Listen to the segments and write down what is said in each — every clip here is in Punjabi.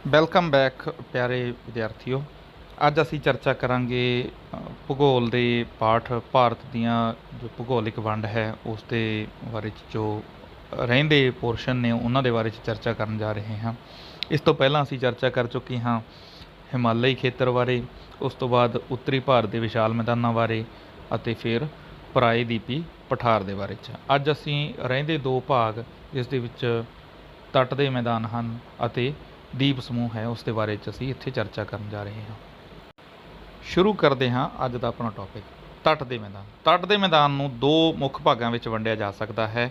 ਵੈਲਕਮ ਬੈਕ ਪਿਆਰੇ ਵਿਦਿਆਰਥੀਓ। ਅੱਜ ਅਸੀਂ ਚਰਚਾ ਕਰਾਂਗੇ ਭੂਗੋਲ ਦੇ ਪਾਠ ਭਾਰਤ ਦੀਆਂ ਜੋ ਭੂਗੋਲਿਕ ਵੰਡ ਹੈ ਉਸ ਦੇ ਬਾਰੇ 'ਚ ਜੋ ਰਹਿੰਦੇ ਪੋਰਸ਼ਨ ਨੇ ਉਹਨਾਂ ਦੇ ਬਾਰੇ 'ਚ ਚਰਚਾ ਕਰਨ ਜਾ ਰਹੇ ਹਾਂ। ਇਸ ਤੋਂ ਪਹਿਲਾਂ ਅਸੀਂ ਚਰਚਾ ਕਰ ਚੁੱਕੇ ਹਾਂ ਹਿਮਾਲਈ ਖੇਤਰ ਬਾਰੇ, ਉਸ ਤੋਂ ਬਾਅਦ ਉੱਤਰੀ ਭਾਰਤ ਦੇ ਵਿਸ਼ਾਲ ਮੈਦਾਨਾਂ ਬਾਰੇ ਅਤੇ ਫਿਰ ਪ੍ਰਾਇਦੀਪੀ ਪਠਾਰ ਦੇ ਬਾਰੇ 'ਚ। ਅੱਜ ਅਸੀਂ ਰਹਿੰਦੇ ਦੋ ਭਾਗ ਜਿਸ ਦੇ ਵਿੱਚ ਤੱਟ ਦੇ ਮੈਦਾਨ ਹਨ ਅਤੇ ਦੀਪ ਸਮੂਹ ਹੈ ਉਸ ਦੇ ਬਾਰੇ 'ਚ ਅਸੀਂ ਇੱਥੇ ਚਰਚਾ ਕਰਨ ਜਾ ਰਹੇ ਹਾਂ। ਸ਼ੁਰੂ ਕਰਦੇ ਹਾਂ ਅੱਜ ਦਾ ਆਪਣਾ ਟੌਪਿਕ ਤੱਟ ਦੇ ਮੈਦਾਨ। ਤੱਟ ਦੇ ਮੈਦਾਨ ਨੂੰ ਦੋ ਮੁੱਖ ਭਾਗਾਂ ਵਿੱਚ ਵੰਡਿਆ ਜਾ ਸਕਦਾ ਹੈ।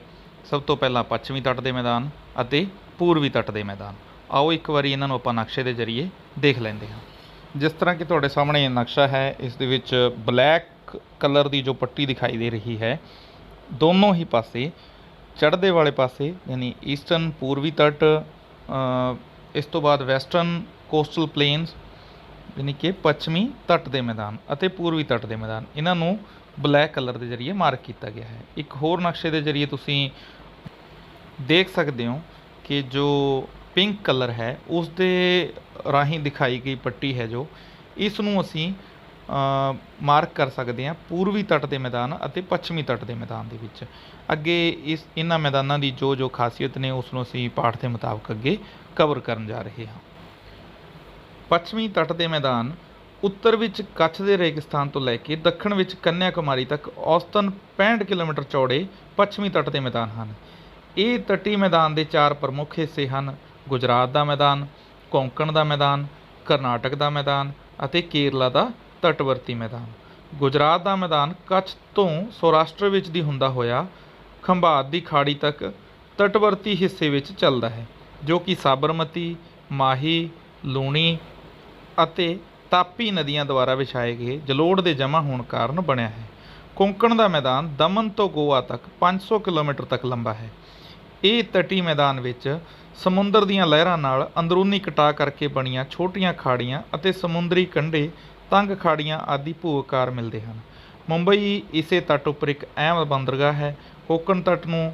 ਸਭ ਤੋਂ ਪਹਿਲਾਂ ਪੱਛਮੀ ਤੱਟ ਦੇ ਮੈਦਾਨ ਅਤੇ ਪੂਰਬੀ ਤੱਟ ਦੇ ਮੈਦਾਨ। ਆਓ ਇੱਕ ਵਾਰੀ ਇਹਨਾਂ ਨੂੰ ਆਪਾਂ ਨਕਸ਼ੇ ਦੇ ਜ਼ਰੀਏ ਦੇਖ ਲੈਂਦੇ ਹਾਂ। ਜਿਸ ਤਰ੍ਹਾਂ ਕਿ ਤੁਹਾਡੇ ਸਾਹਮਣੇ ਇਹ ਨਕਸ਼ਾ ਹੈ, ਇਸ ਦੇ ਵਿੱਚ ਬਲੈਕ ਕਲਰ ਦੀ ਜੋ ਪੱਟੀ ਦਿਖਾਈ ਦੇ ਰਹੀ ਹੈ, ਦੋਨੋਂ ਹੀ ਪਾਸੇ ਚੜ੍ਹਦੇ ਵਾਲੇ ਪਾਸੇ ਯਾਨੀ ਈਸਟਰਨ ਪੂਰਬੀ ਤੱਟ, ਇਸ ਤੋਂ ਬਾਅਦ ਵੈਸਟਰਨ ਕੋਸਟਲ ਪਲੇਨਸ ਯਾਨੀ ਕਿ ਪੱਛਮੀ ਤੱਟ ਦੇ ਮੈਦਾਨ ਅਤੇ ਪੂਰਬੀ ਤੱਟ ਦੇ ਮੈਦਾਨ, ਇਹਨਾਂ ਨੂੰ ਬਲੈਕ ਕਲਰ ਦੇ ਜ਼ਰੀਏ ਮਾਰਕ ਕੀਤਾ ਗਿਆ ਹੈ। ਇੱਕ ਹੋਰ ਨਕਸ਼ੇ ਦੇ ਜ਼ਰੀਏ ਤੁਸੀਂ ਦੇਖ ਸਕਦੇ ਹੋ ਕਿ ਜੋ ਪਿੰਕ ਕਲਰ ਹੈ ਉਸ ਦੇ ਰਾਹੀਂ ਦਿਖਾਈ ਗਈ ਪੱਟੀ ਹੈ ਜੋ ਇਸ ਨੂੰ ਅਸੀਂ ਮਾਰਕ ਕਰ ਸਕਦੇ ਹਾਂ ਪੂਰਬੀ ਤੱਟ ਦੇ ਮੈਦਾਨ ਅਤੇ ਪੱਛਮੀ ਤੱਟ ਦੇ ਮੈਦਾਨ ਦੇ ਵਿੱਚ। ਅੱਗੇ ਇਹਨਾਂ ਮੈਦਾਨਾਂ ਦੀ ਜੋ ਖਾਸੀਅਤ ਨੇ ਉਸ ਨੂੰ ਅਸੀਂ ਪਾਠ ਦੇ ਮੁਤਾਬਕ ਅੱਗੇ ਕਵਰ ਕਰਨ ਜਾ ਰਹੇ ਹਾਂ। ਪੱਛਮੀ ਤੱਟ ਦੇ ਮੈਦਾਨ ਉੱਤਰ ਵਿੱਚ ਕੱਛ ਦੇ ਰੇਗਿਸਤਾਨ ਤੋਂ ਲੈ ਕੇ ਦੱਖਣ ਵਿੱਚ ਕੰਨਿਆ ਕੁਮਾਰੀ ਤੱਕ ਔਸਤਨ 65 ਕਿਲੋਮੀਟਰ ਚੌੜੇ ਪੱਛਮੀ ਤੱਟ ਦੇ ਮੈਦਾਨ ਹਨ। ਇਹ ਤੱਟੀ ਮੈਦਾਨ ਦੇ ਚਾਰ ਪ੍ਰਮੁੱਖ ਹਿੱਸੇ ਹਨ: ਗੁਜਰਾਤ ਦਾ ਮੈਦਾਨ, ਕੋਂਕਣ ਦਾ ਮੈਦਾਨ, ਕਰਨਾਟਕ ਦਾ ਮੈਦਾਨ ਅਤੇ ਕੇਰਲਾ ਦਾ ਤੱਟਵਰਤੀ ਮੈਦਾਨ। ਗੁਜਰਾਤ ਦਾ ਮੈਦਾਨ ਕੱਛ ਤੋਂ ਸੌਰਾਸ਼ਟਰ ਵਿੱਚ ਦੀ ਹੁੰਦਾ ਹੋਇਆ ਖੰਭਾਤ ਦੀ ਖਾੜੀ ਤੱਕ ਤੱਟਵਰਤੀ ਹਿੱਸੇ ਵਿੱਚ ਚੱਲਦਾ ਹੈ, ਜੋ ਕਿ ਸਾਬਰਮਤੀ, ਮਾਹੀ, ਲੂਣੀ ਅਤੇ ਤਾਪੀ ਨਦੀਆਂ ਦੁਆਰਾ ਵਿਛਾਏ ਗਏ ਜਲੋੜ ਦੇ ਜਮ੍ਹਾਂ ਹੋਣ ਕਾਰਨ ਬਣਿਆ ਹੈ। ਕੋਂਕਣ ਦਾ ਮੈਦਾਨ ਦਮਨ ਤੋਂ ਗੋਆ ਤੱਕ 500 ਕਿਲੋਮੀਟਰ ਤੱਕ ਲੰਬਾ ਹੈ। ਇਹ ਤੱਟੀ ਮੈਦਾਨ ਵਿੱਚ ਸਮੁੰਦਰ ਦੀਆਂ ਲਹਿਰਾਂ ਨਾਲ ਅੰਦਰੂਨੀ ਕਟਾਅ ਕਰਕੇ ਬਣੀਆਂ ਛੋਟੀਆਂ ਖਾੜੀਆਂ ਅਤੇ ਸਮੁੰਦਰੀ ਕੰਢੇ, ਤੰਗ ਖਾੜੀਆਂ ਆਦਿ ਭੂ ਆਕਾਰ ਮਿਲਦੇ ਹਨ। ਮੁੰਬਈ ਇਸੇ ਤੱਟ ਉੱਪਰ ਇੱਕ ਅਹਿਮ ਬੰਦਰਗਾਹ ਹੈ। ਕੋਂਕਣ ਤੱਟ ਨੂੰ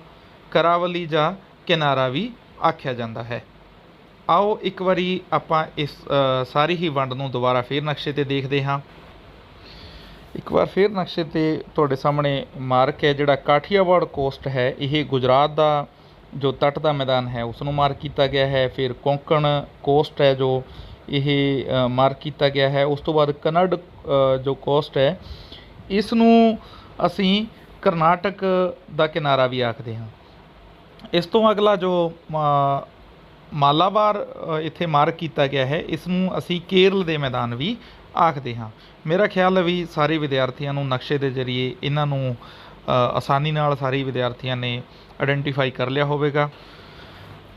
ਕਰਾਵਲੀ ਜਾਂ ਕਿਨਾਰਾ ਵੀ ਆਖਿਆ ਜਾਂਦਾ ਹੈ। ਆਓ ਇੱਕ ਵਾਰੀ ਆਪਾਂ ਇਸ ਸਾਰੀ ਹੀ ਵੰਡ ਨੂੰ ਦੁਬਾਰਾ ਫੇਰ ਨਕਸ਼ੇ 'ਤੇ ਦੇਖਦੇ ਹਾਂ। ਇੱਕ ਵਾਰ ਫੇਰ ਨਕਸ਼ੇ 'ਤੇ ਤੁਹਾਡੇ ਸਾਹਮਣੇ ਮਾਰਕ ਹੈ ਜਿਹੜਾ ਕਾਠੀਆਵਾੜ ਕੋਸਟ ਹੈ, ਇਹ ਗੁਜਰਾਤ ਦਾ ਜੋ ਤੱਟ ਦਾ ਮੈਦਾਨ ਹੈ ਉਸ ਨੂੰ ਮਾਰਕ ਕੀਤਾ ਗਿਆ ਹੈ। ਫਿਰ ਕੋਂਕਣ ਕੋਸਟ ਹੈ ਜੋ ਇਹ ਮਾਰਕ ਕੀਤਾ ਗਿਆ ਹੈ। ਉਸ ਤੋਂ ਬਾਅਦ ਕੰਨੜ ਜੋ ਕੋਸਟ ਹੈ ਇਸ ਨੂੰ ਅਸੀਂ ਕਰਨਾਟਕ ਦਾ ਕਿਨਾਰਾ ਵੀ ਆਖਦੇ ਹਾਂ। ਇਸ ਤੋਂ ਅਗਲਾ ਜੋ ਮਾਲਾਬਾਰ ਇੱਥੇ ਮਾਰਕ ਕੀਤਾ ਗਿਆ ਹੈ, ਇਸ ਨੂੰ ਅਸੀਂ ਕੇਰਲ ਦੇ ਮੈਦਾਨ ਵੀ ਆਖਦੇ ਹਾਂ। ਮੇਰਾ ਖਿਆਲ ਹੈ ਵੀ ਸਾਰੇ ਵਿਦਿਆਰਥੀਆਂ ਨੂੰ ਨਕਸ਼ੇ ਦੇ ਜ਼ਰੀਏ ਇਹਨਾਂ ਨੂੰ ਆਸਾਨੀ ਨਾਲ ਸਾਰੇ ਵਿਦਿਆਰਥੀਆਂ ਨੇ ਆਇਡੈਂਟੀਫਾਈ ਕਰ ਲਿਆ ਹੋਵੇਗਾ।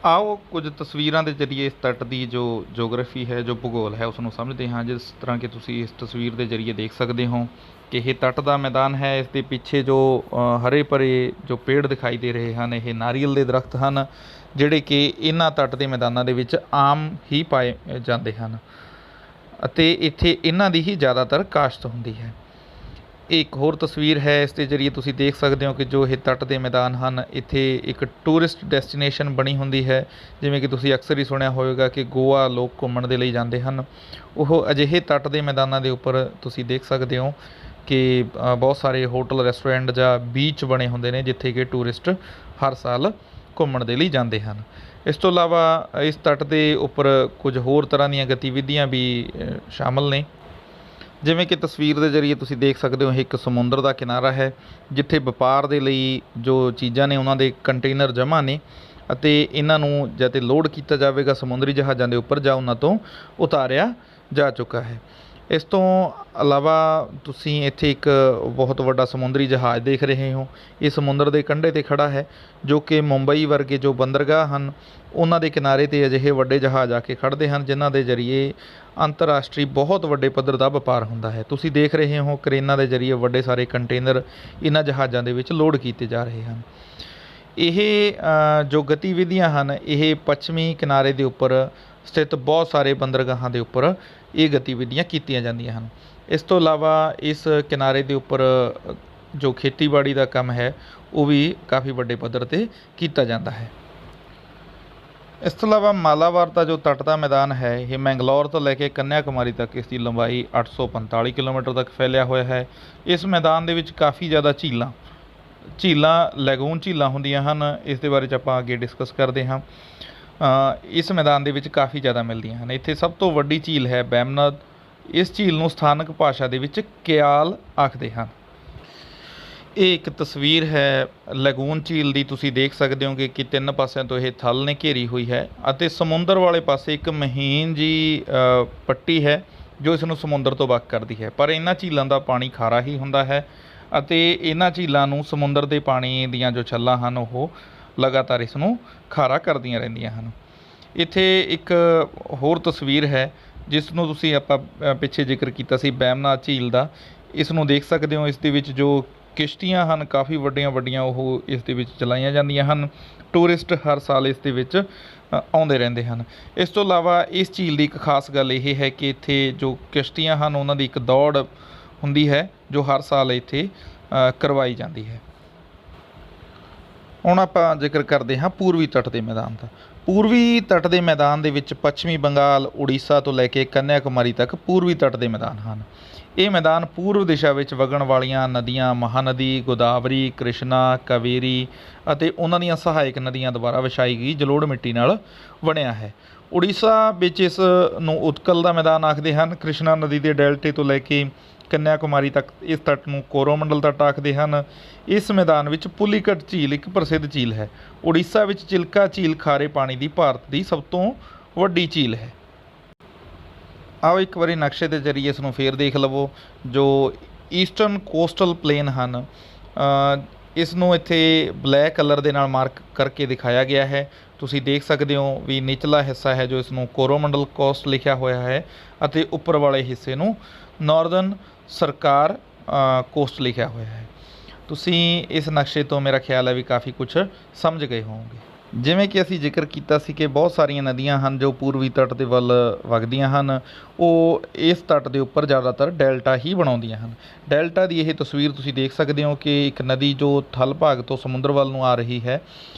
ਆਓ ਕੁਝ ਤਸਵੀਰਾਂ ਦੇ ਜ਼ਰੀਏ ਇਸ ਤੱਟ ਦੀ ਜੋ ਜੋਗਰਾਫੀ ਹੈ, ਜੋ ਭੂਗੋਲ ਹੈ, ਉਸ ਨੂੰ ਸਮਝਦੇ ਹਾਂ। ਜਿਸ ਤਰ੍ਹਾਂ ਕਿ ਤੁਸੀਂ ਇਸ ਤਸਵੀਰ ਦੇ ਜ਼ਰੀਏ ਦੇਖ ਸਕਦੇ ਹੋ ਕਿ ਇਹ ਤੱਟ ਦਾ ਮੈਦਾਨ ਹੈ। ਇਸ ਦੇ ਪਿੱਛੇ ਜੋ ਹਰੇ ਭਰੇ ਜੋ ਪੇੜ ਦਿਖਾਈ ਦੇ ਰਹੇ ਹਨ, ਇਹ ਨਾਰੀਅਲ ਦੇ ਦਰਖਤ ਹਨ ਜਿਹੜੇ ਕਿ ਇਹਨਾਂ ਤੱਟ ਦੇ ਮੈਦਾਨਾਂ ਦੇ ਵਿੱਚ ਆਮ ਹੀ ਪਾਏ ਜਾਂਦੇ ਹਨ ਅਤੇ ਇੱਥੇ ਇਹਨਾਂ ਦੀ ਹੀ ਜ਼ਿਆਦਾਤਰ ਕਾਸ਼ਤ ਹੁੰਦੀ ਹੈ। ਇੱਕ ਹੋਰ ਤਸਵੀਰ ਹੈ, ਇਸ ਦੇ ਜ਼ਰੀਏ ਤੁਸੀਂ ਦੇਖ ਸਕਦੇ ਹੋ ਕਿ ਜੋ ਇਹ ਤੱਟ ਦੇ ਮੈਦਾਨ ਹਨ, ਇੱਥੇ ਇੱਕ ਟੂਰਿਸਟ ਡੈਸਟੀਨੇਸ਼ਨ ਬਣੀ ਹੁੰਦੀ ਹੈ। ਜਿਵੇਂ ਕਿ ਤੁਸੀਂ ਅਕਸਰ ਹੀ ਸੁਣਿਆ ਹੋਵੇਗਾ ਕਿ ਗੋਆ ਲੋਕ ਘੁੰਮਣ ਦੇ ਲਈ ਜਾਂਦੇ ਹਨ। ਉਹ ਅਜਿਹੇ ਤੱਟ ਦੇ ਮੈਦਾਨਾਂ ਦੇ ਉੱਪਰ ਤੁਸੀਂ ਦੇਖ ਸਕਦੇ ਹੋ ਕਿ ਬਹੁਤ ਸਾਰੇ ਹੋਟਲ, ਰੈਸਟੋਰੈਂਟ ਜਾਂ ਬੀਚ ਬਣੇ ਹੁੰਦੇ ਨੇ ਜਿੱਥੇ ਕਿ ਟੂਰਿਸਟ ਹਰ ਸਾਲ ਘੁੰਮਣ ਦੇ ਲਈ ਜਾਂਦੇ ਹਨ। ਇਸ ਤੋਂ ਇਲਾਵਾ ਇਸ ਤੱਟ ਦੇ ਉੱਪਰ ਕੁਝ ਹੋਰ ਤਰ੍ਹਾਂ ਦੀਆਂ ਗਤੀਵਿਧੀਆਂ ਵੀ ਸ਼ਾਮਲ ਨੇ। ਜਿਵੇਂ ਕਿ ਤਸਵੀਰ ਦੇ ਜ਼ਰੀਏ ਤੁਸੀਂ ਦੇਖ ਸਕਦੇ ਹੋ, ਇਹ ਇੱਕ ਸਮੁੰਦਰ ਦਾ ਕਿਨਾਰਾ ਹੈ ਜਿੱਥੇ ਵਪਾਰ ਦੇ ਲਈ ਜੋ ਚੀਜ਼ਾਂ ਨੇ ਉਹਨਾਂ ਦੇ ਕੰਟੇਨਰ ਜਮ੍ਹਾਂ ਨੇ ਅਤੇ ਇਹਨਾਂ ਨੂੰ ਜਾਂ ਤਾਂ ਲੋਡ ਕੀਤਾ ਜਾਵੇਗਾ ਸਮੁੰਦਰੀ ਜਹਾਜ਼ਾਂ ਦੇ ਉੱਪਰ ਜਾਂ ਉਹਨਾਂ ਤੋਂ ਉਤਾਰਿਆ ਜਾ ਚੁੱਕਾ ਹੈ। ਇਸ ਤੋਂ ਇਲਾਵਾ ਤੁਸੀਂ ਇੱਥੇ ਇੱਕ ਬਹੁਤ ਵੱਡਾ ਸਮੁੰਦਰੀ ਜਹਾਜ਼ ਦੇਖ ਰਹੇ ਹੋ। ਇਹ ਸਮੁੰਦਰ ਦੇ ਕੰਢੇ 'ਤੇ ਖੜ੍ਹਾ ਹੈ, ਜੋ ਕਿ ਮੁੰਬਈ ਵਰਗੇ ਜੋ ਬੰਦਰਗਾਹ ਹਨ ਉਹਨਾਂ ਦੇ ਕਿਨਾਰੇ 'ਤੇ ਅਜਿਹੇ ਵੱਡੇ ਜਹਾਜ਼ ਆ ਕੇ ਖੜ੍ਹਦੇ ਹਨ ਜਿਨ੍ਹਾਂ ਦੇ ਜ਼ਰੀਏ ਅੰਤਰਰਾਸ਼ਟਰੀ ਬਹੁਤ ਵੱਡੇ ਪੱਧਰ ਦਾ ਵਪਾਰ ਹੁੰਦਾ ਹੈ। ਤੁਸੀਂ ਦੇਖ ਰਹੇ ਹੋ ਕਰੇਨਾਂ ਦੇ ਜ਼ਰੀਏ ਵੱਡੇ ਸਾਰੇ ਕੰਟੇਨਰ ਇਹਨਾਂ ਜਹਾਜ਼ਾਂ ਦੇ ਵਿੱਚ ਲੋਡ ਕੀਤੇ ਜਾ ਰਹੇ ਹਨ। ਇਹ ਜੋ ਗਤੀਵਿਧੀਆਂ ਹਨ ਇਹ ਪੱਛਮੀ ਕਿਨਾਰੇ ਦੇ ਉੱਪਰ ਸਥਿਤ ਬਹੁਤ ਸਾਰੇ ਬੰਦਰਗਾਹਾਂ ਦੇ ਉੱਪਰ ਇਹ ਗਤੀਵਿਧੀਆਂ ਕੀਤੀਆਂ ਜਾਂਦੀਆਂ ਹਨ। ਇਸ ਤੋਂ ਇਲਾਵਾ ਇਸ ਕਿਨਾਰੇ ਦੇ ਉੱਪਰ ਜੋ ਖੇਤੀਬਾੜੀ ਦਾ ਕੰਮ ਹੈ ਉਹ ਵੀ ਕਾਫੀ ਵੱਡੇ ਪੱਧਰ 'ਤੇ ਕੀਤਾ ਜਾਂਦਾ ਹੈ। ਇਸ ਤੋਂ ਇਲਾਵਾ ਮਾਲਾਬਾਰ ਦਾ ਜੋ ਤੱਟ ਦਾ ਮੈਦਾਨ ਹੈ, ਇਹ ਮੈਂਗਲੋਰ ਤੋਂ ਲੈ ਕੇ ਕੰਨਿਆ ਕੁਮਾਰੀ ਤੱਕ ਇਸ ਦੀ ਲੰਬਾਈ 845 ਕਿਲੋਮੀਟਰ ਤੱਕ ਫੈਲਿਆ ਹੋਇਆ ਹੈ। ਇਸ ਮੈਦਾਨ ਦੇ ਵਿੱਚ ਕਾਫੀ ਜ਼ਿਆਦਾ ਝੀਲਾਂ ਲੈਗੂਨ ਝੀਲਾਂ ਹੁੰਦੀਆਂ ਹਨ। ਇਸ ਦੇ ਬਾਰੇ 'ਚ ਆਪਾਂ ਅੱਗੇ ਡਿਸਕਸ ਕਰਦੇ ਹਾਂ। ਇਸ ਮੈਦਾਨ ਦੇ ਵਿੱਚ ਕਾਫੀ ਜ਼ਿਆਦਾ ਮਿਲਦੀਆਂ ਹਨ। ਇੱਥੇ ਸਭ ਤੋਂ ਵੱਡੀ ਝੀਲ ਹੈ ਬੈਮਨਦ। ਇਸ ਝੀਲ ਨੂੰ ਸਥਾਨਕ ਭਾਸ਼ਾ ਦੇ ਵਿੱਚ ਕਿਆਲ ਆਖਦੇ ਹਨ। ਇਹ ਇੱਕ ਤਸਵੀਰ ਹੈ ਲੈਗੂਨ ਝੀਲ ਦੀ। ਤੁਸੀਂ ਦੇਖ ਸਕਦੇ ਹੋ ਕਿ ਤਿੰਨ ਪਾਸਿਆਂ ਤੋਂ ਇਹ ਥਲ ਨੇ ਘੇਰੀ ਹੋਈ ਹੈ ਅਤੇ ਸਮੁੰਦਰ ਵਾਲੇ ਪਾਸੇ ਇੱਕ ਮਹੀਨ ਜੀ ਪੱਟੀ ਹੈ ਜੋ ਇਸ ਨੂੰ ਸਮੁੰਦਰ ਤੋਂ ਵੱਖ ਕਰਦੀ ਹੈ। ਪਰ ਇਹਨਾਂ ਝੀਲਾਂ ਦਾ ਪਾਣੀ ਖਾਰਾ ਹੀ ਹੁੰਦਾ ਹੈ ਅਤੇ ਇਹਨਾਂ ਝੀਲਾਂ ਨੂੰ ਸਮੁੰਦਰ ਦੇ ਪਾਣੀ ਦੀਆਂ ਜੋ ਛੱਲਾਂ ਹਨ ਉਹ ਲਗਾਤਾਰ ਇਸ ਨੂੰ ਖਾਰਾ ਕਰਦੀਆਂ ਰਹਿੰਦੀਆਂ ਹਨ। ਇੱਥੇ ਇੱਕ ਹੋਰ ਤਸਵੀਰ ਹੈ ਜਿਸ ਨੂੰ ਤੁਸੀਂ ਆਪਾਂ ਪਿੱਛੇ ਜ਼ਿਕਰ ਕੀਤਾ ਸੀ ਬੈਮਨਾ ਝੀਲ ਦਾ। ਇਸ ਨੂੰ ਦੇਖ ਸਕਦੇ ਹੋ। ਇਸ ਦੇ ਵਿੱਚ ਜੋ ਕਿਸ਼ਤੀਆਂ ਹਨ ਕਾਫੀ ਵੱਡੀਆਂ ਉਹ ਇਸ ਦੇ ਵਿੱਚ ਚਲਾਈਆਂ ਜਾਂਦੀਆਂ ਹਨ। ਟੂਰਿਸਟ ਹਰ ਸਾਲ ਇਸ ਦੇ ਵਿੱਚ ਆਉਂਦੇ ਰਹਿੰਦੇ ਹਨ। ਇਸ ਤੋਂ ਇਲਾਵਾ ਇਸ ਝੀਲ ਦੀ ਇੱਕ ਖਾਸ ਗੱਲ ਇਹ ਹੈ ਕਿ ਇੱਥੇ ਜੋ ਕਿਸ਼ਤੀਆਂ ਹਨ ਉਹਨਾਂ ਦੀ ਇੱਕ ਦੌੜ ਹੁੰਦੀ ਹੈ ਜੋ ਹਰ ਸਾਲ ਇੱਥੇ ਕਰਵਾਈ ਜਾਂਦੀ ਹੈ। ਹੁਣ ਆਪਾਂ ਜ਼ਿਕਰ ਕਰਦੇ ਹਾਂ ਪੂਰਬੀ ਤੱਟ ਦੇ ਮੈਦਾਨ ਦਾ। ਪੂਰਬੀ ਤੱਟ ਦੇ ਮੈਦਾਨ ਦੇ ਵਿੱਚ ਪੱਛਮੀ ਬੰਗਾਲ, ਉੜੀਸਾ ਤੋਂ ਲੈ ਕੇ ਕੰਨਿਆ ਕੁਮਾਰੀ ਤੱਕ ਪੂਰਬੀ ਤੱਟ ਦੇ ਮੈਦਾਨ ਹਨ। ਇਹ ਮੈਦਾਨ ਪੂਰਬ ਦਿਸ਼ਾ ਵਿੱਚ ਵਗਣ ਵਾਲੀਆਂ ਨਦੀਆਂ ਮਹਾਨਦੀ, ਗੋਦਾਵਰੀ, ਕ੍ਰਿਸ਼ਨਾ, ਕਾਵੇਰੀ ਅਤੇ ਉਹਨਾਂ ਦੀਆਂ ਸਹਾਇਕ ਨਦੀਆਂ ਦੁਆਰਾ ਵਿਛਾਈ ਗਈ ਜਲੋੜ੍ਹ ਮਿੱਟੀ ਨਾਲ ਬਣਿਆ ਹੈ। ਉੜੀਸਾ ਵਿੱਚ ਇਸ ਨੂੰ ਉਤਕਲ ਦਾ ਮੈਦਾਨ ਆਖਦੇ ਹਨ। ਕ੍ਰਿਸ਼ਨਾ ਨਦੀ ਦੇ ਡੈਲਟੇ ਤੋਂ ਲੈ ਕੇ ਕੰਨਿਆ ਕੁਮਾਰੀ ਤੱਕ ਇਸ ਤੱਟ ਨੂੰ ਕੋਰੋਮੰਡਲ ਤੱਟ ਆਖਦੇ ਹਨ। ਇਸ ਮੈਦਾਨ ਵਿੱਚ ਪੁਲੀਕਟ ਝੀਲ ਇੱਕ ਪ੍ਰਸਿੱਧ ਝੀਲ ਹੈ। ਉੜੀਸਾ ਵਿੱਚ ਚਿਲਕਾ ਝੀਲ ਖਾਰੇ ਪਾਣੀ ਦੀ ਭਾਰਤ ਦੀ ਸਭ ਤੋਂ ਵੱਡੀ ਝੀਲ ਹੈ। ਆਓ ਇੱਕ ਵਾਰੀ ਨਕਸ਼ੇ ਦੇ ਜ਼ਰੀਏ ਇਸ ਨੂੰ ਫੇਰ ਦੇਖ ਲਵੋ। ਜੋ ਈਸਟਰਨ ਕੋਸਟਲ ਪਲੇਨ ਹਨ ਇਸ ਨੂੰ ਇੱਥੇ ਬਲੈਕ ਕਲਰ ਦੇ ਨਾਲ ਮਾਰਕ ਕਰਕੇ ਦਿਖਾਇਆ ਗਿਆ ਹੈ। ਤੁਸੀਂ ਦੇਖ ਸਕਦੇ ਹੋ ਵੀ ਨਿਚਲਾ ਹਿੱਸਾ ਹੈ ਜੋ ਇਸ ਨੂੰ ਕੋਰੋਮੰਡਲ ਕੋਸਟ ਲਿਖਿਆ ਹੋਇਆ ਹੈ ਅਤੇ ਉੱਪਰ ਵਾਲੇ ਹਿੱਸੇ ਨੂੰ ਨਾਰਦਰਨ ਸਰਕਾਰ ਕੋਸਟ ਲਿਖਿਆ ਹੋਇਆ ਹੈ। ਤੁਸੀਂ ਇਸ ਨਕਸ਼ੇ ਤੋਂ ਮੇਰਾ ਖਿਆਲ ਹੈ ਵੀ ਕਾਫੀ ਕੁਝ ਸਮਝ ਗਏ ਹੋਵੋਗੇ। ਜਿਵੇਂ ਕਿ ਅਸੀਂ ਜ਼ਿਕਰ ਕੀਤਾ ਸੀ ਕਿ ਬਹੁਤ ਸਾਰੀਆਂ ਨਦੀਆਂ ਹਨ ਜੋ ਪੂਰਬੀ ਤੱਟ ਦੇ ਵੱਲ ਵਗਦੀਆਂ ਹਨ। ਉਹ ਇਸ ਤੱਟ ਦੇ ਉੱਪਰ ਜ਼ਿਆਦਾਤਰ ਡੈਲਟਾ ਹੀ ਬਣਾਉਂਦੀਆਂ ਹਨ। ਡੈਲਟਾ ਦੀ ਇਹ ਤਸਵੀਰ ਤੁਸੀਂ ਦੇਖ ਸਕਦੇ ਹੋ ਕਿ ਇੱਕ ਨਦੀ ਜੋ ਥਲ ਭਾਗ ਤੋਂ ਸਮੁੰਦਰ ਵੱਲ ਨੂੰ ਆ ਰਹੀ ਹੈ।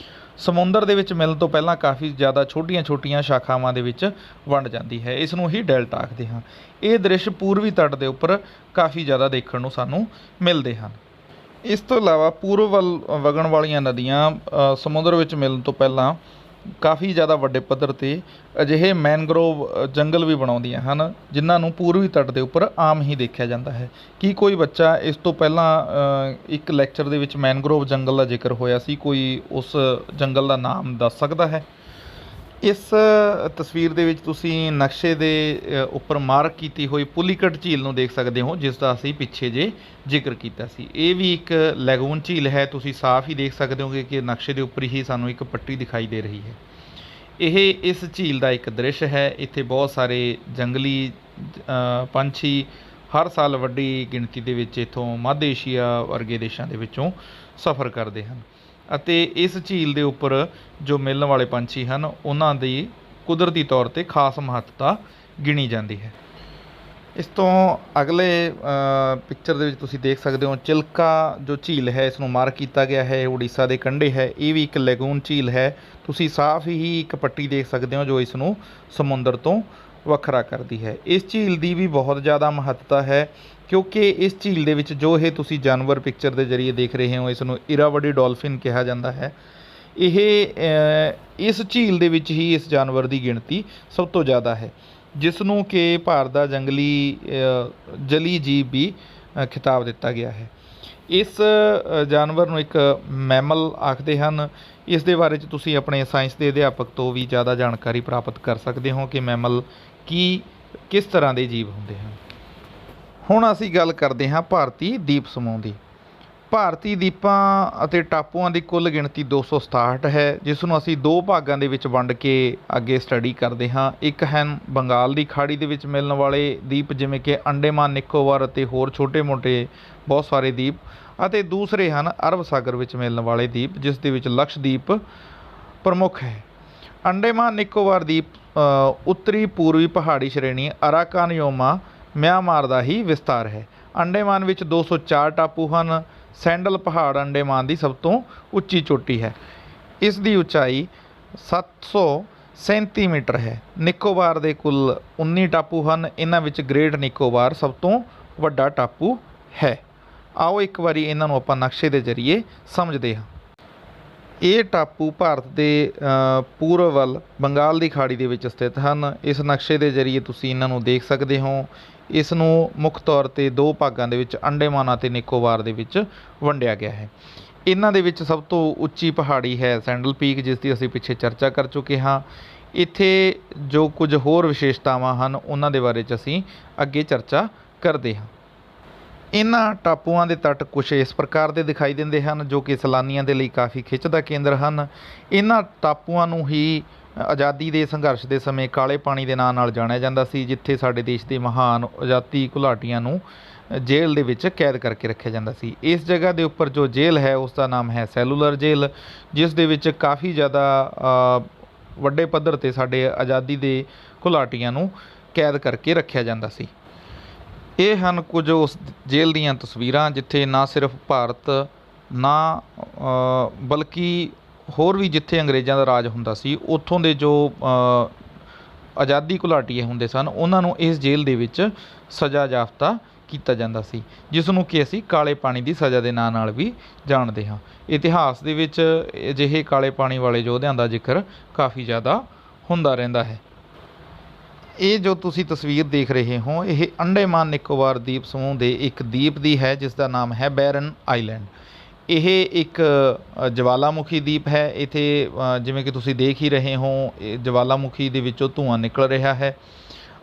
ਸਮੁੰਦਰ ਦੇ ਵਿੱਚ ਮਿਲਣ ਤੋਂ ਪਹਿਲਾਂ ਕਾਫੀ ਜ਼ਿਆਦਾ ਛੋਟੀਆਂ ਸ਼ਾਖਾਵਾਂ ਦੇ ਵਿੱਚ ਵੰਡ ਜਾਂਦੀ ਹੈ। ਇਸ ਨੂੰ ਹੀ ਡੈਲਟਾ ਆਖਦੇ ਹਾਂ। ਇਹ ਦ੍ਰਿਸ਼ ਪੂਰਬੀ ਤੱਟ ਦੇ ਉੱਪਰ ਕਾਫੀ ਜ਼ਿਆਦਾ ਦੇਖਣ ਨੂੰ ਸਾਨੂੰ ਮਿਲਦੇ ਹਨ। ਇਸ ਤੋਂ ਇਲਾਵਾ ਪੂਰਬ ਵੱਲ ਵਗਣ ਵਾਲੀਆਂ ਨਦੀਆਂ ਸਮੁੰਦਰ ਵਿੱਚ ਮਿਲਣ ਤੋਂ ਪਹਿਲਾਂ ਕਾਫੀ ਜ਼ਿਆਦਾ ਵੱਡੇ ਪੱਧਰ 'ਤੇ ਅਜਿਹੇ ਮੈਨਗਰੋਵ ਜੰਗਲ ਵੀ ਬਣਾਉਂਦੀਆਂ ਹਨ ਜਿਨ੍ਹਾਂ ਨੂੰ ਪੂਰਬੀ ਤੱਟ ਦੇ ਉੱਪਰ ਆਮ ਹੀ ਦੇਖਿਆ ਜਾਂਦਾ ਹੈ। ਕੀ ਕੋਈ ਬੱਚਾ ਇਸ ਤੋਂ ਪਹਿਲਾਂ ਇੱਕ ਲੈਕਚਰ ਦੇ ਵਿੱਚ ਮੈਨਗਰੋਵ ਜੰਗਲ ਦਾ ਜ਼ਿਕਰ ਹੋਇਆ ਸੀ, ਕੋਈ ਉਸ ਜੰਗਲ ਦਾ ਨਾਮ ਦੱਸ ਸਕਦਾ ਹੈ? ਇਸ ਤਸਵੀਰ ਦੇ ਵਿੱਚ ਤੁਸੀਂ ਨਕਸ਼ੇ ਦੇ ਉੱਪਰ ਮਾਰਕ ਕੀਤੀ ਹੋਈ ਪੁਲੀਕਟ ਝੀਲ ਨੂੰ ਦੇਖ ਸਕਦੇ ਹੋ ਜਿਸ ਦਾ ਅਸੀਂ ਪਿੱਛੇ ਜੇ ਜ਼ਿਕਰ ਕੀਤਾ ਸੀ। ਇਹ ਵੀ ਇੱਕ ਲੈਗੂਨ ਝੀਲ ਹੈ। ਤੁਸੀਂ ਸਾਫ਼ ਹੀ ਦੇਖ ਸਕਦੇ ਹੋਗੇ ਕਿ ਨਕਸ਼ੇ ਦੇ ਉੱਪਰ ਹੀ ਸਾਨੂੰ ਇੱਕ ਪੱਟੀ ਦਿਖਾਈ ਦੇ ਰਹੀ ਹੈ। ਇਹ ਇਸ ਝੀਲ ਦਾ ਇੱਕ ਦ੍ਰਿਸ਼ ਹੈ। ਇੱਥੇ ਬਹੁਤ ਸਾਰੇ ਜੰਗਲੀ ਪੰਛੀ ਹਰ ਸਾਲ ਵੱਡੀ ਗਿਣਤੀ ਦੇ ਵਿੱਚ ਇੱਥੋਂ ਮੱਧ ਏਸ਼ੀਆ ਵਰਗੇ ਦੇਸ਼ਾਂ ਦੇ ਵਿੱਚੋਂ ਸਫ਼ਰ ਕਰਦੇ ਹਨ ਅਤੇ ਇਸ ਝੀਲ ਦੇ ਉੱਪਰ ਜੋ ਮਿਲਣ ਵਾਲੇ ਪੰਛੀ ਹਨ ਉਹਨਾਂ ਦੀ ਕੁਦਰਤੀ ਤੌਰ 'ਤੇ ਖਾਸ ਮਹੱਤਤਾ ਗਿਣੀ ਜਾਂਦੀ ਹੈ। ਇਸ ਤੋਂ ਅਗਲੇ ਪਿਕਚਰ ਦੇ ਵਿੱਚ ਤੁਸੀਂ ਦੇਖ ਸਕਦੇ ਹੋ ਚਿਲਕਾ ਜੋ ਝੀਲ ਹੈ, ਇਸ ਨੂੰ ਮਾਰਕ ਕੀਤਾ ਗਿਆ ਹੈ। ਉੜੀਸਾ ਦੇ ਕੰਢੇ ਹੈ। ਇਹ ਵੀ ਇੱਕ ਲੈਗੂਨ ਝੀਲ ਹੈ। ਤੁਸੀਂ ਸਾਫ਼ ਹੀ ਇੱਕ ਪੱਟੀ ਦੇਖ ਸਕਦੇ ਹੋ ਜੋ ਇਸ ਨੂੰ ਸਮੁੰਦਰ ਤੋਂ ਵੱਖਰਾ ਕਰਦੀ ਹੈ। ਇਸ ਝੀਲ ਦੀ ਵੀ ਬਹੁਤ ਜ਼ਿਆਦਾ ਮਹੱਤਤਾ ਹੈ ਕਿਉਂਕਿ ਇਸ ਝੀਲ ਦੇ ਵਿੱਚ ਜੋ ਇਹ ਤੁਸੀਂ ਜਾਨਵਰ ਪਿਕਚਰ ਦੇ ਜ਼ਰੀਏ ਦੇਖ ਰਹੇ ਹੋ ਇਸ ਨੂੰ ਇਰਾਵਡੀ ਡੋਲਫਿਨ ਕਿਹਾ ਜਾਂਦਾ ਹੈ। ਇਹ ਇਸ ਝੀਲ ਦੇ ਵਿੱਚ ਹੀ ਇਸ ਜਾਨਵਰ ਦੀ ਗਿਣਤੀ ਸਭ ਤੋਂ ਜ਼ਿਆਦਾ ਹੈ ਜਿਸ ਨੂੰ ਕਿ ਭਾਰਤ ਦਾ ਜਲੀ ਜੀਵ ਵੀ ਖਿਤਾਬ ਦਿੱਤਾ ਗਿਆ ਹੈ। ਇਸ ਜਾਨਵਰ ਨੂੰ ਇੱਕ ਮੈਮਲ ਆਖਦੇ ਹਨ। ਇਸ ਦੇ ਬਾਰੇ 'ਚ ਤੁਸੀਂ ਆਪਣੇ ਸਾਇੰਸ ਦੇ ਅਧਿਆਪਕ ਤੋਂ ਵੀ ਜ਼ਿਆਦਾ ਜਾਣਕਾਰੀ ਪ੍ਰਾਪਤ ਕਰ ਸਕਦੇ ਹੋ ਕਿ ਮੈਮਲ ਕਿਸ ਤਰ੍ਹਾਂ ਦੇ ਜੀਵ ਹੁੰਦੇ ਹਨ। ਹੁਣ ਅਸੀਂ ਗੱਲ ਕਰਦੇ ਹਾਂ ਭਾਰਤੀ ਦੀਪ ਸਮੂਹ ਦੀ। ਭਾਰਤੀ ਦੀਪਾਂ ਅਤੇ ਟਾਪੂਆਂ ਦੀ ਕੁੱਲ ਗਿਣਤੀ 267 ਹੈ ਜਿਸ ਨੂੰ ਅਸੀਂ ਦੋ ਭਾਗਾਂ ਦੇ ਵਿੱਚ ਵੰਡ ਕੇ ਅੱਗੇ ਸਟੱਡੀ ਕਰਦੇ ਹਾਂ। ਇੱਕ ਹਨ ਬੰਗਾਲ ਦੀ ਖਾੜੀ ਦੇ ਵਿੱਚ ਮਿਲਣ ਵਾਲੇ ਦੀਪ ਜਿਵੇਂ ਕਿ ਅੰਡੇਮਾਨ ਨਿਕੋਬਾਰ ਅਤੇ ਹੋਰ ਛੋਟੇ-ਮੋਟੇ ਬਹੁਤ ਸਾਰੇ ਦੀਪ ਅਤੇ ਦੂਸਰੇ ਹਨ ਅਰਬ ਸਾਗਰ ਵਿੱਚ ਮਿਲਣ ਵਾਲੇ ਦੀਪ ਜਿਸ ਦੇ ਵਿੱਚ ਲਕਸ਼ਦੀਪ ਪ੍ਰਮੁੱਖ ਹੈ। ਅੰਡੇਮਾਨ ਨਿਕੋਬਾਰ ਦੀਪ ਉੱਤਰੀ ਪੂਰਬੀ ਪਹਾੜੀ ਸ਼੍ਰੇਣੀ ਅਰਾਕਾਨਯੋਮਾ ਮਿਆਂਮਾਰ ਦਾ ਹੀ ਵਿਸਤਾਰ ਹੈ। ਅੰਡੇਮਾਨ ਵਿੱਚ 204 ਟਾਪੂ ਹਨ। ਸੈਂਡਲ ਪਹਾੜ ਅੰਡੇਮਾਨ ਦੀ ਸਭ ਤੋਂ ਉੱਚੀ ਚੋਟੀ ਹੈ। ਇਸ ਦੀ ਉਚਾਈ 37 मीटर है। निकोबार ਦੇ ਕੁੱਲ 19 ਟਾਪੂ ਹਨ। ਇਹਨਾਂ ਵਿੱਚ ਗ੍ਰੇਟ ਨਿਕੋਬਾਰ ਸਭ ਤੋਂ ਵੱਡਾ ਟਾਪੂ ਹੈ। ਆਓ ਇੱਕ ਵਾਰੀ ਇਹਨਾਂ ਨੂੰ ਆਪਾਂ ਨਕਸ਼ੇ ਦੇ ਜ਼ਰੀਏ ਸਮਝਦੇ ਹਾਂ। ਇਹ ਟਾਪੂ ਭਾਰਤ ਦੇ ਪੂਰਬ ਵੱਲ ਬੰਗਾਲ ਦੀ ਖਾੜੀ ਦੇ ਵਿੱਚ ਸਥਿਤ ਹਨ। ਇਸ ਨਕਸ਼ੇ ਦੇ ਜ਼ਰੀਏ ਤੁਸੀਂ ਇਹਨਾਂ ਨੂੰ ਦੇਖ ਸਕਦੇ ਹੋ। ਇਸ ਨੂੰ ਮੁੱਖ ਤੌਰ 'ਤੇ ਦੋ ਭਾਗਾਂ ਦੇ ਵਿੱਚ ਅੰਡੇਮਾਨ ਅਤੇ ਨਿਕੋਬਾਰ ਦੇ ਵਿੱਚ ਵੰਡਿਆ ਗਿਆ ਹੈ। ਇਹਨਾਂ ਦੇ ਵਿੱਚ ਸਭ ਤੋਂ ਉੱਚੀ ਪਹਾੜੀ ਹੈ ਸੈਂਡਲ ਪੀਕ, ਜਿਸ ਦੀ ਅਸੀਂ ਪਿੱਛੇ ਚਰਚਾ ਕਰ ਚੁੱਕੇ ਹਾਂ। ਇੱਥੇ ਜੋ ਕੁਝ ਹੋਰ ਵਿਸ਼ੇਸ਼ਤਾਵਾਂ ਹਨ ਉਹਨਾਂ ਦੇ ਬਾਰੇ 'ਚ ਅਸੀਂ ਅੱਗੇ ਚਰਚਾ ਕਰਦੇ ਹਾਂ। ਇਹਨਾਂ ਟਾਪੂਆਂ ਦੇ ਤੱਟ ਕੁਛ ਇਸ ਪ੍ਰਕਾਰ ਦੇ ਦਿਖਾਈ ਦਿੰਦੇ ਹਨ, ਜੋ ਕਿ ਸੈਲਾਨੀਆਂ ਦੇ ਲਈ ਕਾਫੀ ਖਿੱਚ ਦਾ ਕੇਂਦਰ ਹਨ। ਇਹਨਾਂ ਟਾਪੂਆਂ ਨੂੰ ਹੀ ਆਜ਼ਾਦੀ ਦੇ ਸੰਘਰਸ਼ ਦੇ ਸਮੇਂ ਕਾਲੇ ਪਾਣੀ ਦੇ ਨਾਂ ਨਾਲ ਜਾਣਿਆ ਜਾਂਦਾ ਸੀ, ਜਿੱਥੇ ਸਾਡੇ ਦੇਸ਼ ਦੇ ਮਹਾਨ ਆਜ਼ਾਦੀ ਘੁਲਾਟੀਆਂ ਨੂੰ ਜੇਲ੍ਹ ਦੇ ਵਿੱਚ ਕੈਦ ਕਰਕੇ ਰੱਖਿਆ ਜਾਂਦਾ ਸੀ। ਇਸ ਜਗ੍ਹਾ ਦੇ ਉੱਪਰ ਜੋ ਜੇਲ੍ਹ ਹੈ ਉਸ ਦਾ ਨਾਮ ਹੈ ਸੈਲੂਲਰ ਜੇਲ੍ਹ, ਜਿਸ ਦੇ ਵਿੱਚ ਕਾਫੀ ਜ਼ਿਆਦਾ ਵੱਡੇ ਪੱਧਰ 'ਤੇ ਸਾਡੇ ਆਜ਼ਾਦੀ ਦੇ ਘੁਲਾਟੀਆਂ ਨੂੰ ਕੈਦ ਕਰਕੇ ਰੱਖਿਆ ਜਾਂਦਾ ਸੀ। ਇਹ ਹਨ ਕੁਝ ਉਸ ਜੇਲ੍ਹ ਦੀਆਂ ਤਸਵੀਰਾਂ, ਜਿੱਥੇ ਨਾ ਸਿਰਫ ਭਾਰਤ ਨਾ ਬਲਕਿ ਹੋਰ ਵੀ ਜਿੱਥੇ ਅੰਗਰੇਜ਼ਾਂ ਦਾ ਰਾਜ ਹੁੰਦਾ ਸੀ, ਉੱਥੋਂ ਦੇ ਜੋ ਆਜ਼ਾਦੀ ਘੁਲਾਟੀਏ ਹੁੰਦੇ ਸਨ ਉਹਨਾਂ ਨੂੰ ਇਸ ਜੇਲ੍ਹ ਦੇ ਵਿੱਚ ਸਜ਼ਾ ਯਾਫਤਾ ਕੀਤਾ ਜਾਂਦਾ ਸੀ, ਜਿਸ ਨੂੰ ਕਿ ਅਸੀਂ ਕਾਲੇ ਪਾਣੀ ਦੀ ਸਜ਼ਾ ਦੇ ਨਾਂ ਨਾਲ ਵੀ ਜਾਣਦੇ ਹਾਂ। ਇਤਿਹਾਸ ਦੇ ਵਿੱਚ ਅਜਿਹੇ ਕਾਲੇ ਪਾਣੀ ਵਾਲੇ ਯੋਧਿਆਂ ਦਾ ਜ਼ਿਕਰ ਕਾਫੀ ਜ਼ਿਆਦਾ ਹੁੰਦਾ ਰਹਿੰਦਾ ਹੈ। ਇਹ ਜੋ ਤੁਸੀਂ ਤਸਵੀਰ ਦੇਖ ਰਹੇ ਹੋ, ਇਹ ਅੰਡੇਮਾਨ ਨਿਕੋਬਾਰ ਦੀਪ ਸਮੂਹ ਦੇ ਇੱਕ ਦੀਪ ਦੀ ਹੈ, ਜਿਸ ਦਾ ਨਾਮ ਹੈ ਬੈਰਨ ਆਈਲੈਂਡ। ਇਹ ਇੱਕ ਜਵਾਲਾਮੁਖੀ ਦੀਪ ਹੈ। ਇੱਥੇ ਜਿਵੇਂ ਕਿ ਤੁਸੀਂ ਦੇਖ ਹੀ ਰਹੇ ਹੋ, ਇਹ ਜਵਾਲਾਮੁਖੀ ਦੇ ਵਿੱਚੋਂ ਧੂੰਆਂ ਨਿਕਲ ਰਿਹਾ ਹੈ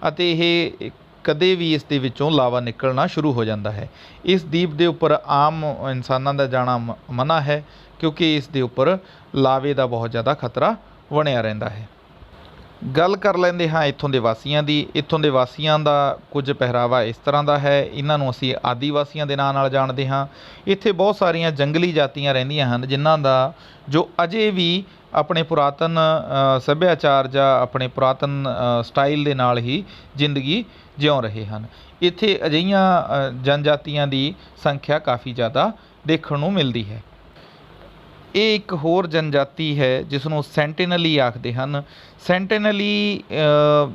ਅਤੇ ਇਹ ਕਦੇ ਵੀ ਇਸ ਦੇ ਵਿੱਚੋਂ ਲਾਵਾ ਨਿਕਲਣਾ ਸ਼ੁਰੂ ਹੋ ਜਾਂਦਾ ਹੈ। ਇਸ ਦੀਪ ਦੇ ਉੱਪਰ ਆਮ ਇਨਸਾਨਾਂ ਦਾ ਜਾਣਾ ਮਨ੍ਹਾ ਹੈ, ਕਿਉਂਕਿ ਇਸ ਦੇ ਉੱਪਰ ਲਾਵੇ ਦਾ ਬਹੁਤ ਜ਼ਿਆਦਾ ਖਤਰਾ ਬਣਿਆ ਰਹਿੰਦਾ ਹੈ। ਗੱਲ ਕਰ ਲੈਂਦੇ ਹਾਂ ਇੱਥੋਂ ਦੇ ਵਾਸੀਆਂ ਦੀ। ਇੱਥੋਂ ਦੇ ਵਾਸੀਆਂ ਦਾ ਕੁਝ ਪਹਿਰਾਵਾ ਇਸ ਤਰ੍ਹਾਂ ਦਾ ਹੈ। ਇਹਨਾਂ ਨੂੰ ਅਸੀਂ ਆਦੀਵਾਸੀਆਂ ਦੇ ਨਾਂ ਨਾਲ ਜਾਣਦੇ ਹਾਂ। ਇੱਥੇ ਬਹੁਤ ਸਾਰੀਆਂ ਜੰਗਲੀ ਜਾਤੀਆਂ ਰਹਿੰਦੀਆਂ ਹਨ, ਜਿਨ੍ਹਾਂ ਦਾ ਜੋ ਅਜੇ ਵੀ ਆਪਣੇ ਪੁਰਾਤਨ ਸੱਭਿਆਚਾਰ ਜਾਂ ਆਪਣੇ ਪੁਰਾਤਨ ਸਟਾਈਲ ਦੇ ਨਾਲ ਹੀ ਜ਼ਿੰਦਗੀ ਜਿਉਂ ਰਹੇ ਹਨ। ਇੱਥੇ ਅਜਿਹੀਆਂ ਜਨਜਾਤੀਆਂ ਦੀ ਸੰਖਿਆ ਕਾਫੀ ਜ਼ਿਆਦਾ ਦੇਖਣ ਨੂੰ ਮਿਲਦੀ ਹੈ। ਇਹ ਇੱਕ ਹੋਰ ਜਨਜਾਤੀ ਹੈ ਜਿਸ ਨੂੰ ਸੈਂਟੀਨਲੀ ਆਖਦੇ ਹਨ। ਸੈਂਟੀਨਲੀ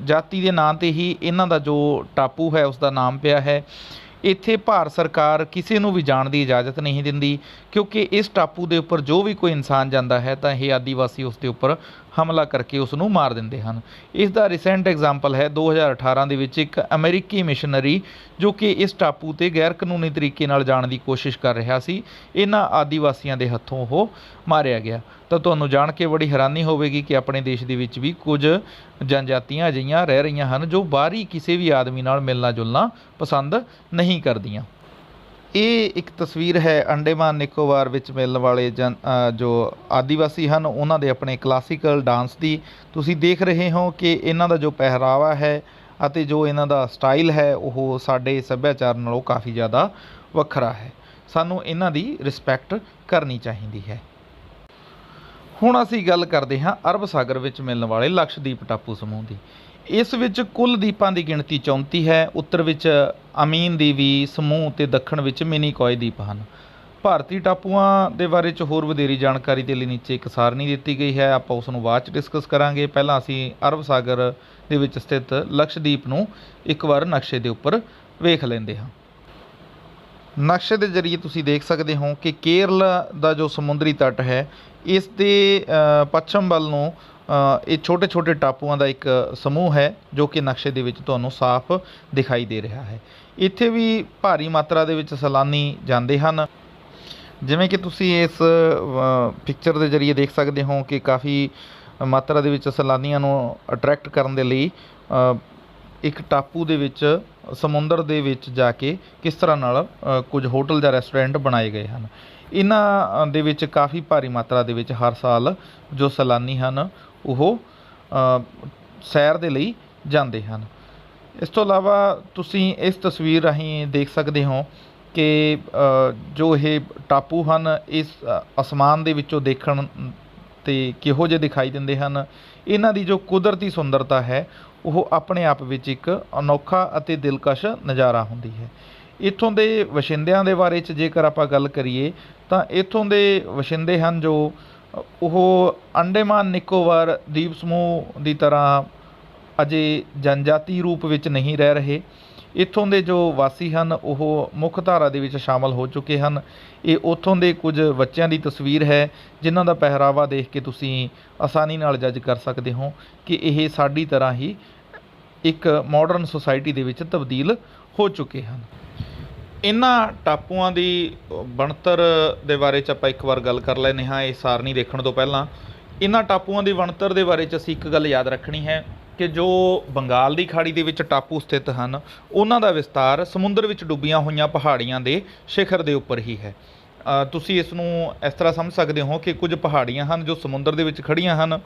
ਜਾਤੀ ਦੇ ਨਾਂ 'ਤੇ ਹੀ ਇਹਨਾਂ ਦਾ ਜੋ ਟਾਪੂ ਹੈ ਉਸ ਦਾ ਨਾਮ ਪਿਆ ਹੈ। ਇੱਥੇ ਭਾਰਤ ਸਰਕਾਰ ਕਿਸੇ ਨੂੰ ਵੀ ਜਾਣ ਦੀ ਇਜਾਜ਼ਤ ਨਹੀਂ ਦਿੰਦੀ, ਕਿਉਂਕਿ ਇਸ ਟਾਪੂ ਦੇ ਉੱਪਰ ਜੋ ਵੀ ਕੋਈ ਇਨਸਾਨ ਜਾਂਦਾ ਹੈ ਤਾਂ ਇਹ ਆਦੀਵਾਸੀ ਉਸ ਦੇ ਉੱਪਰ ਹਮਲਾ ਕਰਕੇ ਉਸ ਨੂੰ ਮਾਰ ਦਿੰਦੇ ਹਨ। ਇਸ ਦਾ ਰੀਸੈਂਟ ਐਗਜ਼ਾਮਪਲ ਹੈ 2018 ਦੇ ਵਿੱਚ ਇੱਕ ਅਮਰੀਕੀ ਮਿਸ਼ਨਰੀ ਜੋ ਕਿ ਇਸ ਟਾਪੂ 'ਤੇ ਗੈਰ ਕਾਨੂੰਨੀ ਤਰੀਕੇ ਨਾਲ ਜਾਣ ਦੀ ਕੋਸ਼ਿਸ਼ ਕਰ ਰਿਹਾ ਸੀ। ਇਹਨਾਂ ਆਦੀਵਾਸੀਆਂ ਦੇ ਹੱਥੋਂ ਉਹ ਮਾਰਿਆ ਗਿਆ। ਤਾਂ ਤੁਹਾਨੂੰ ਜਾਣ ਕੇ ਬੜੀ ਹੈਰਾਨੀ ਹੋਵੇਗੀ ਕਿ ਆਪਣੇ ਦੇਸ਼ ਦੇ ਵਿੱਚ ਵੀ ਕੁਝ ਜਨਜਾਤੀਆਂ ਅਜਿਹੀਆਂ ਰਹਿ ਰਹੀਆਂ ਹਨ ਜੋ ਬਾਹਰੀ ਕਿਸੇ ਵੀ ਆਦਮੀ ਨਾਲ ਮਿਲਣਾ ਜੁਲਣਾ ਪਸੰਦ ਨਹੀਂ ਕਰਦੀਆਂ। ਇਹ ਇੱਕ ਤਸਵੀਰ ਹੈ ਅੰਡੇਮਾਨ ਨਿਕੋਬਾਰ ਵਿੱਚ ਮਿਲਣ ਵਾਲੇ ਜੋ ਆਦੀਵਾਸੀ ਹਨ ਉਹਨਾਂ ਦੇ ਆਪਣੇ ਕਲਾਸੀਕਲ ਡਾਂਸ ਦੀ। ਤੁਸੀਂ ਦੇਖ ਰਹੇ ਹੋ ਕਿ ਇਹਨਾਂ ਦਾ ਜੋ ਪਹਿਰਾਵਾ ਹੈ ਅਤੇ ਜੋ ਇਹਨਾਂ ਦਾ ਸਟਾਈਲ ਹੈ ਉਹ ਸਾਡੇ ਸੱਭਿਆਚਾਰ ਨਾਲੋਂ ਕਾਫੀ ਜ਼ਿਆਦਾ ਵੱਖਰਾ ਹੈ। ਸਾਨੂੰ ਇਹਨਾਂ ਦੀ ਰਿਸਪੈਕਟ ਕਰਨੀ ਚਾਹੀਦੀ ਹੈ। ਹੁਣ ਅਸੀਂ ਗੱਲ ਕਰਦੇ ਹਾਂ ਅਰਬ ਸਾਗਰ ਵਿੱਚ ਮਿਲਣ ਵਾਲੇ ਲਕਸ਼ਦੀਪ ਟਾਪੂ ਸਮੂਹ ਦੀ। ਇਸ ਵਿੱਚ ਕੁੱਲ ਦੀਪਾਂ ਦੀ ਗਿਣਤੀ 34 ਹੈ। ਉੱਤਰ ਵਿੱਚ ਅਮੀਨ ਦੀਵੀ ਸਮੂਹ ਅਤੇ ਦੱਖਣ ਵਿੱਚ ਮਿਨੀਕੋਏ ਦੀਪ ਹਨ। ਭਾਰਤੀ ਟਾਪੂਆਂ ਦੇ ਬਾਰੇ 'ਚ ਹੋਰ ਵਧੇਰੀ ਜਾਣਕਾਰੀ ਦੇ ਲਈ ਨੀਚੇ ਇੱਕ ਸਾਰਣੀ ਦਿੱਤੀ ਗਈ ਹੈ, ਆਪਾਂ ਉਸ ਨੂੰ ਬਾਅਦ 'ਚ ਡਿਸਕਸ ਕਰਾਂਗੇ। ਪਹਿਲਾਂ ਅਸੀਂ ਅਰਬ ਸਾਗਰ ਦੇ ਵਿੱਚ ਸਥਿਤ ਲਕਸ਼ਦੀਪ ਨੂੰ ਇੱਕ ਵਾਰ ਨਕਸ਼ੇ ਦੇ ਉੱਪਰ ਵੇਖ ਲੈਂਦੇ ਹਾਂ। ਨਕਸ਼ੇ ਦੇ ਜ਼ਰੀਏ ਤੁਸੀਂ ਦੇਖ ਸਕਦੇ ਹੋ ਕਿ ਕੇਰਲ ਦਾ ਜੋ ਸਮੁੰਦਰੀ ਤੱਟ ਹੈ ਇਸ ਦੇ ਪੱਛਮ ਵੱਲ ਨੂੰ ਇਹ ਛੋਟੇ ਛੋਟੇ ਟਾਪੂਆਂ ਦਾ ਇੱਕ ਸਮੂਹ ਹੈ ਜੋ ਕਿ ਨਕਸ਼ੇ ਦੇ ਵਿੱਚ ਤੁਹਾਨੂੰ ਸਾਫ਼ ਦਿਖਾਈ ਦੇ ਰਿਹਾ ਹੈ। ਇੱਥੇ ਵੀ ਭਾਰੀ ਮਾਤਰਾ ਦੇ ਵਿੱਚ ਸੈਲਾਨੀ ਜਾਂਦੇ ਹਨ। ਜਿਵੇਂ ਕਿ ਤੁਸੀਂ ਇਸ ਪਿਕਚਰ ਦੇ ਜ਼ਰੀਏ ਦੇਖ ਸਕਦੇ ਹੋ ਕਿ ਕਾਫੀ ਮਾਤਰਾ ਦੇ ਵਿੱਚ ਸੈਲਾਨੀਆਂ ਨੂੰ ਅਟਰੈਕਟ ਕਰਨ ਦੇ ਲਈ ਇੱਕ ਟਾਪੂ ਦੇ ਵਿੱਚ ਸਮੁੰਦਰ ਦੇ ਵਿੱਚ ਜਾ ਕੇ ਕਿਸ ਤਰ੍ਹਾਂ ਨਾਲ ਕੁਝ ਹੋਟਲ ਜਾਂ ਰੈਸਟੋਰੈਂਟ ਬਣਾਏ ਗਏ ਹਨ। ਇਹਨਾਂ ਦੇ ਵਿੱਚ ਕਾਫੀ ਭਾਰੀ ਮਾਤਰਾ ਦੇ ਵਿੱਚ ਹਰ ਸਾਲ ਜੋ ਸੈਲਾਨੀ ਹਨ ਉਹ ਸੈਰ ਦੇ ਲਈ ਜਾਂਦੇ ਹਨ। ਇਸ ਤੋਂ ਇਲਾਵਾ ਤੁਸੀਂ ਇਸ ਤਸਵੀਰ ਰਾਹੀਂ ਦੇਖ ਸਕਦੇ ਹੋ ਕਿ ਜੋ ਇਹ ਟਾਪੂ ਹਨ ਇਸ ਅਸਮਾਨ ਦੇ ਵਿੱਚੋਂ ਦੇਖਣ 'ਤੇ ਕਿਹੋ ਜਿਹੇ ਦਿਖਾਈ ਦਿੰਦੇ ਹਨ। ਇਹਨਾਂ ਦੀ ਜੋ ਕੁਦਰਤੀ ਸੁੰਦਰਤਾ ਹੈ ਉਹ ਆਪਣੇ ਆਪ ਵਿੱਚ ਇੱਕ ਅਨੋਖਾ ਅਤੇ ਦਿਲਕਸ਼ ਨਜ਼ਾਰਾ ਹੁੰਦੀ ਹੈ। ਇੱਥੋਂ ਦੇ ਵਸਿੰਦਿਆਂ ਦੇ ਬਾਰੇ 'ਚ ਜੇਕਰ ਆਪਾਂ ਗੱਲ ਕਰੀਏ ਤਾਂ ਇੱਥੋਂ ਦੇ ਵਸਿੰਦੇ ਹਨ ਜੋ ਉਹ ਅੰਡੇਮਾਨ ਨਿਕੋਬਾਰ ਦੀਪ ਸਮੂਹ ਦੀ ਤਰ੍ਹਾਂ ਅਜੇ ਜਨਜਾਤੀ ਰੂਪ ਵਿੱਚ ਨਹੀਂ ਰਹਿ ਰਹੇ। ਇੱਥੋਂ ਦੇ ਜੋ ਵਾਸੀ ਹਨ ਉਹ ਮੁੱਖ ਧਾਰਾ ਦੇ ਵਿੱਚ ਸ਼ਾਮਲ ਹੋ ਚੁੱਕੇ ਹਨ। ਇਹ ਉੱਥੋਂ ਦੇ ਕੁਝ ਬੱਚਿਆਂ ਦੀ ਤਸਵੀਰ ਹੈ ਜਿਨ੍ਹਾਂ ਦਾ ਪਹਿਰਾਵਾ ਦੇਖ ਕੇ ਤੁਸੀਂ ਆਸਾਨੀ ਨਾਲ ਜੱਜ ਕਰ ਸਕਦੇ ਹੋ ਕਿ ਇਹ ਸਾਡੀ ਤਰ੍ਹਾਂ ਹੀ ਇੱਕ ਮਾਡਰਨ ਸੁਸਾਇਟੀ ਦੇ ਵਿੱਚ ਤਬਦੀਲ ਹੋ ਚੁੱਕੇ ਹਨ। ਇਹਨਾਂ ਟਾਪੂਆਂ ਦੀ ਬਣਤਰ ਦੇ ਬਾਰੇ 'ਚ ਆਪਾਂ ਇੱਕ ਵਾਰ ਗੱਲ ਕਰ ਲੈਂਦੇ ਹਾਂ। ਇਹ ਸਾਰਣੀ ਦੇਖਣ ਤੋਂ ਪਹਿਲਾਂ ਇਹਨਾਂ ਟਾਪੂਆਂ ਦੀ ਬਣਤਰ ਦੇ ਬਾਰੇ 'ਚ ਅਸੀਂ ਇੱਕ ਗੱਲ ਯਾਦ ਰੱਖਣੀ ਹੈ ਕਿ ਜੋ ਬੰਗਾਲ ਦੀ ਖਾੜੀ ਦੇ ਵਿੱਚ ਟਾਪੂ ਸਥਿਤ ਹਨ ਉਹਨਾਂ ਦਾ ਵਿਸਤਾਰ ਸਮੁੰਦਰ ਵਿੱਚ ਡੁੱਬੀਆਂ ਹੋਈਆਂ ਪਹਾੜੀਆਂ ਦੇ ਸਿਖਰ ਦੇ ਉੱਪਰ ਹੀ ਹੈ। ਤੁਸੀਂ ਇਸ ਨੂੰ ਇਸ ਤਰ੍ਹਾਂ ਸਮਝ ਸਕਦੇ ਹੋ ਕਿ ਕੁਝ ਪਹਾੜੀਆਂ ਹਨ ਜੋ ਸਮੁੰਦਰ ਦੇ ਵਿੱਚ ਖੜੀਆਂ ਹਨ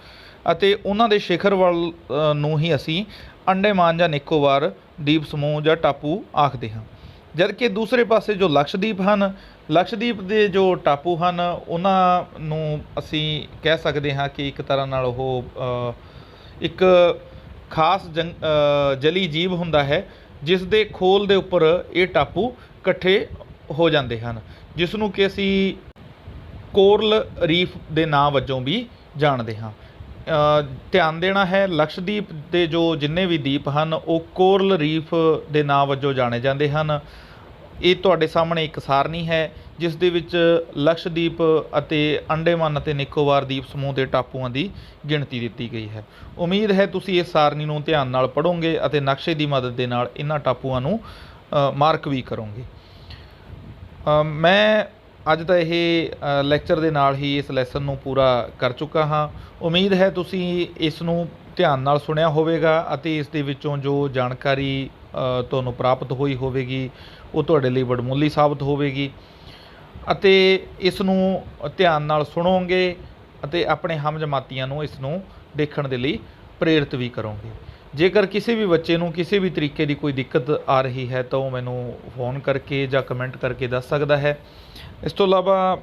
ਅਤੇ ਉਹਨਾਂ ਦੇ ਸਿਖਰ ਵੱਲ ਨੂੰ ਹੀ ਅਸੀਂ ਅੰਡੇਮਾਨ ਜਾਂ ਨਿਕੋਬਾਰ ਦੀਪ ਸਮੂਹ ਜਾਂ ਟਾਪੂ ਆਖਦੇ ਹਾਂ। ਜਦ ਕਿ ਦੂਸਰੇ ਪਾਸੇ ਜੋ ਲਕਸ਼ਦੀਪ ਹਨ, ਲਕਸ਼ਦੀਪ ਦੇ ਜੋ ਟਾਪੂ ਹਨ ਉਹਨਾਂ ਨੂੰ ਅਸੀਂ ਕਹਿ ਸਕਦੇ ਹਾਂ ਕਿ ਇੱਕ ਤਰ੍ਹਾਂ ਨਾਲ ਉਹ ਇੱਕ ਖਾਸ ਜਲੀ ਜੀਵ ਹੁੰਦਾ ਹੈ ਜਿਸ ਦੇ ਖੋਲ ਦੇ ਉੱਪਰ ਇਹ ਟਾਪੂ ਇਕੱਠੇ ਹੋ ਜਾਂਦੇ ਹਨ, ਜਿਸ ਨੂੰ ਕਿ ਅਸੀਂ ਕੋਰਲ ਰੀਫ ਦੇ ਨਾਂ ਵਜੋਂ ਵੀ ਜਾਣਦੇ ਹਾਂ। ਧਿਆਨ ਦੇਣਾ ਹੈ, ਲਕਸ਼ਦੀਪ ਦੇ ਜੋ ਜਿੰਨੇ ਵੀ ਦੀਪ ਹਨ ਉਹ ਕੋਰਲ ਰੀਫ ਦੇ ਨਾਂ ਵਜੋਂ ਜਾਣੇ ਜਾਂਦੇ ਹਨ। ਇਹ ਤੁਹਾਡੇ ਸਾਹਮਣੇ ਇੱਕ ਸਾਰਣੀ ਹੈ ਜਿਸ ਦੇ ਵਿੱਚ ਲਕਸ਼ਦੀਪ ਅਤੇ ਅੰਡੇਮਾਨ ਅਤੇ ਨਿਕੋਬਾਰ ਦੀਪ ਸਮੂਹ ਦੇ ਟਾਪੂਆਂ ਦੀ ਗਿਣਤੀ ਦਿੱਤੀ ਗਈ ਹੈ। ਉਮੀਦ ਹੈ ਤੁਸੀਂ ਇਸ ਸਾਰਣੀ ਨੂੰ ਧਿਆਨ ਨਾਲ ਪੜ੍ਹੋਗੇ ਅਤੇ ਨਕਸ਼ੇ ਦੀ ਮਦਦ ਦੇ ਨਾਲ ਇਹਨਾਂ ਟਾਪੂਆਂ ਨੂੰ ਮਾਰਕ ਵੀ ਕਰੋਗੇ। ਮੈਂ ਅੱਜ ਦਾ ਇਹ ਲੈਕਚਰ ਦੇ ਨਾਲ ਹੀ ਇਸ ਲੈਸਨ ਨੂੰ ਪੂਰਾ ਕਰ ਚੁੱਕਾ ਹਾਂ। ਉਮੀਦ ਹੈ ਤੁਸੀਂ ਇਸ ਨੂੰ ਧਿਆਨ ਨਾਲ ਸੁਣਿਆ ਹੋਵੇਗਾ ਅਤੇ ਇਸ ਦੇ ਵਿੱਚੋਂ ਜੋ ਜਾਣਕਾਰੀ ਤੁਹਾਨੂੰ ਪ੍ਰਾਪਤ ਹੋਈ ਹੋਵੇਗੀ ਉਹ ਤੁਹਾਡੇ ਲਈ ਵਡਮੁੱਲੀ ਸਾਬਤ ਹੋਵੇਗੀ ਅਤੇ ਇਸ ਨੂੰ ਧਿਆਨ ਨਾਲ ਸੁਣੋਗੇ ਅਤੇ ਆਪਣੇ ਹਮਜਮਾਤੀਆਂ ਨੂੰ ਇਸ ਨੂੰ ਦੇਖਣ ਦੇ ਲਈ ਪ੍ਰੇਰਿਤ ਵੀ ਕਰੋਗੇ। ਜੇਕਰ ਕਿਸੇ ਵੀ ਬੱਚੇ ਨੂੰ ਕਿਸੇ ਵੀ ਤਰੀਕੇ ਦੀ ਕੋਈ ਦਿੱਕਤ ਆ ਰਹੀ ਹੈ ਤਾਂ ਉਹ ਮੈਨੂੰ ਫੋਨ ਕਰਕੇ ਜਾਂ ਕਮੈਂਟ ਕਰਕੇ ਦੱਸ ਸਕਦਾ ਹੈ। ਇਸ ਤੋਂ ਇਲਾਵਾ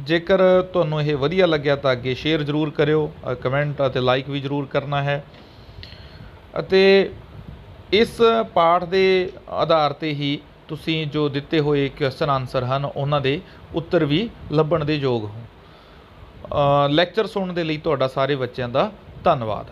ਜੇਕਰ ਤੁਹਾਨੂੰ ਇਹ ਵਧੀਆ ਲੱਗਿਆ ਤਾਂ ਅੱਗੇ ਸ਼ੇਅਰ ਜ਼ਰੂਰ ਕਰਿਓ, ਕਮੈਂਟ ਅਤੇ ਲਾਈਕ ਵੀ ਜ਼ਰੂਰ ਕਰਨਾ ਹੈ ਅਤੇ ਇਸ ਪਾਠ ਦੇ ਆਧਾਰ 'ਤੇ ਹੀ ਤੁਸੀਂ ਜੋ ਦਿੱਤੇ ਹੋਏ ਕੁਐਸਚਨ ਆਨਸਰ ਹਨ ਉਹਨਾਂ ਦੇ ਉੱਤਰ ਵੀ ਲੱਭਣ ਦੇ ਯੋਗ ਹੋ। ਲੈਕਚਰ ਸੁਣਨ ਦੇ ਲਈ ਤੁਹਾਡਾ ਸਾਰੇ ਬੱਚਿਆਂ ਦਾ ਧੰਨਵਾਦ।